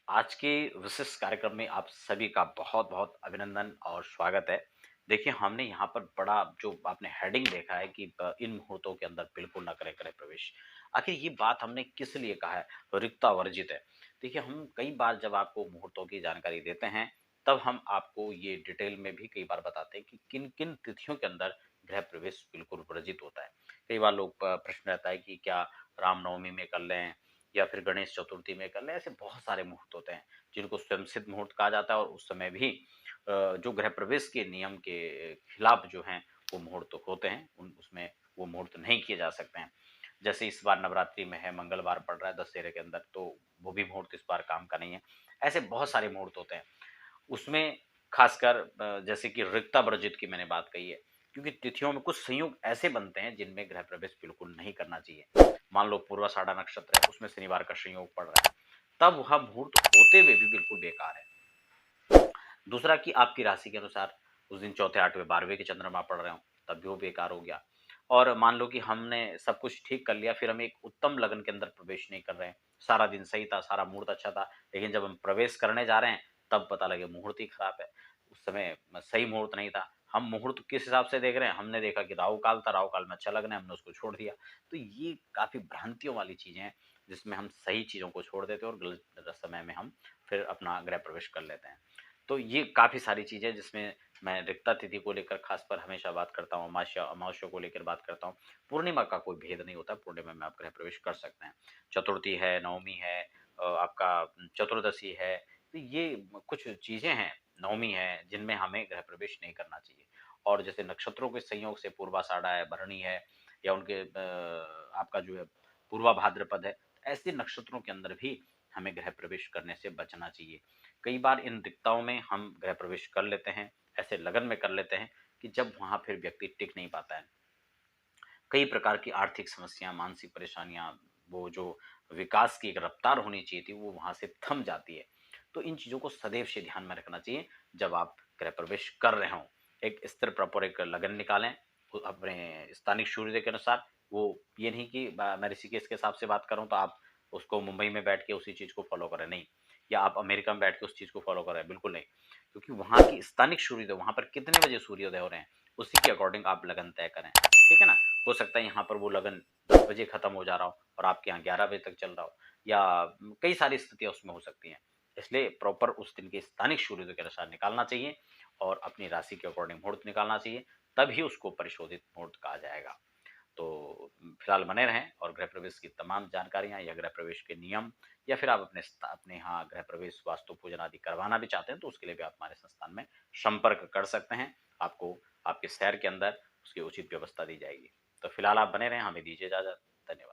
आज के विशिष्ट कार्यक्रम में आप सभी का बहुत-बहुत अभिनंदन और स्वागत है। देखिए, हमने यहाँ पर बड़ा जो आपने हेडिंग देखा है कि इन मुहूर्तों के अंदर बिल्कुल ना करें प्रवेश। आखिर ये बात हमने किस लिए कहा है? रिक्ता वर्जित है। देखिए, हम कई बार जब आपको मुहूर्तों की जानकारी देते हैं, तब हम आपको ये डिटेल में भी कई बार बताते हैं कि किन-किन तिथियों के अंदर गृह प्रवेश बिल्कुल वर्जित होता है। कई बार लोग प्रश्न रहता है कि क्या रामनवमी में कर लें या फिर गणेश चतुर्थी में कर लें, ऐसे बहुत सारे मुहूर्त होते हैं, जिनको स्वयंसिद्ध मुहूर्त कहा जाता है और उस समय भी जो गृह प्रवेश के नियम के खिलाफ जो हैं, वो मुहूर्त होते हैं, उन उसमें वो मुहूर्त नहीं किए जा सकते हैं। जैसे इस बार नवरात्रि में है, मंगलवार पड़ रहा है दशहरे के अंदर, तो वो भी मुहूर्त इस बार काम का नहीं है। ऐसे बहुत सारे मुहूर्त होते हैं। उसमें खासकर जैसे कि ऋक्ता वर्जित की मैंने बात कही है, क्योंकि तिथियों में कुछ संयोग ऐसे बनते हैं जिनमें गृह प्रवेश बिल्कुल नहीं करना चाहिए। मान लो पूर्वाषाढ़ा नक्षत्र है, उसमें शनिवार का संयोग पड़ रहा है, तब वह मुहूर्त होते हुए भी बिल्कुल बेकार है। दूसरा कि आपकी राशि के अनुसार उस दिन चौथे, 8वें, 12वें के चंद्रमा पड़ रहे हों, तब भी वो बेकार हो गया। और मान लो कि हमने सब कुछ ठीक कर लिया, फिर हम एक उत्तम लगन के अंदर प्रवेश नहीं कर रहे हैं। सारा दिन सही था, सारा मुहूर्त अच्छा था, लेकिन जब हम प्रवेश करने जा रहे हैं, तब पता लगे मुहूर्त ही खराब है। उस समय सही मुहूर्त नहीं था। हम मुहूर्त किस हिसाब से देख रहे हैं, हमने देखा कि राहु काल था, राहु काल में अच्छा लगना है, हमने उसको छोड़ दिया। तो ये काफ़ी भ्रांतियों वाली चीज़ें हैं, जिसमें हम सही चीज़ों को छोड़ देते हैं और गलत समय में हम फिर अपना गृह प्रवेश कर लेते हैं। तो ये काफ़ी सारी चीज़ें हैं जिसमें मैं रिक्ता तिथि को लेकर खास पर हमेशा बात करता हूँ, अमावस्या को लेकर बात करता हूँ। पूर्णिमा का कोई भेद नहीं होता, पूर्णिमा में आप गृह प्रवेश कर सकते हैं। चतुर्थी है, नवमी है, आपका चतुर्दशी है, तो ये कुछ चीज़ें हैं, नवमी है, जिनमें हमें गृह प्रवेश नहीं करना चाहिए। और जैसे नक्षत्रों के संयोग से पूर्वाषाढ़ा है, भरणी है या उनके आपका जो है पूर्वा भाद्रपद है, ऐसे नक्षत्रों के अंदर भी हमें गृह प्रवेश करने से बचना चाहिए। कई बार इन दिक्कतों में हम गृह प्रवेश कर लेते हैं, ऐसे लगन में कर लेते हैं कि जब वहाँ फिर व्यक्ति टिक नहीं पाता है। कई प्रकार की आर्थिक समस्या, मानसिक परेशानियाँ, वो जो विकास की एक रफ्तार होनी चाहिए थी, वो वहाँ से थम जाती है। तो इन चीज़ों को सदैव से ध्यान में रखना चाहिए, जब आप गृह प्रवेश कर रहे हों। एक स्थिर प्रॉपर एक लगन निकालें, अपने स्थानिक सूर्योदय के अनुसार। वो ये नहीं कि मैं ऋषिकेश के हिसाब से बात करूँ, तो आप उसको मुंबई में बैठ के उसी चीज़ को फ़ॉलो करें, नहीं। या आप अमेरिका में बैठ के उस चीज़ को फ़ॉलो करें, बिल्कुल नहीं। क्योंकि वहाँ की स्थानिक सूर्योदय, वहाँ पर कितने बजे सूर्योदय हो रहे हैं, उसी के अकॉर्डिंग आप लगन तय करें, ठीक है ना? हो सकता है यहाँ पर वो लगन 10 बजे खत्म हो जा रहा हो और आपके यहाँ 11 बजे तक चल रहा हो, या कई सारी स्थितियाँ उसमें हो सकती हैं। इसलिए प्रॉपर उस दिन के स्थानिक सूर्योदय के अनुसार निकालना चाहिए और अपनी राशि के अकॉर्डिंग मुहूर्त निकालना चाहिए, तभी उसको परिशोधित मुहूर्त कहा जाएगा। तो फिलहाल बने रहें और गृह प्रवेश की तमाम जानकारियाँ या गृह प्रवेश के नियम, या फिर आप अपने यहाँ गृह प्रवेश वास्तु पूजन आदि करवाना भी चाहते हैं, तो उसके लिए भी आप हमारे संस्थान में संपर्क कर सकते हैं। आपको आपके शहर के अंदर उसकी उचित व्यवस्था दी जाएगी। तो फिलहाल आप बने रहें, हमें दीजिए इजाज़त। धन्यवाद।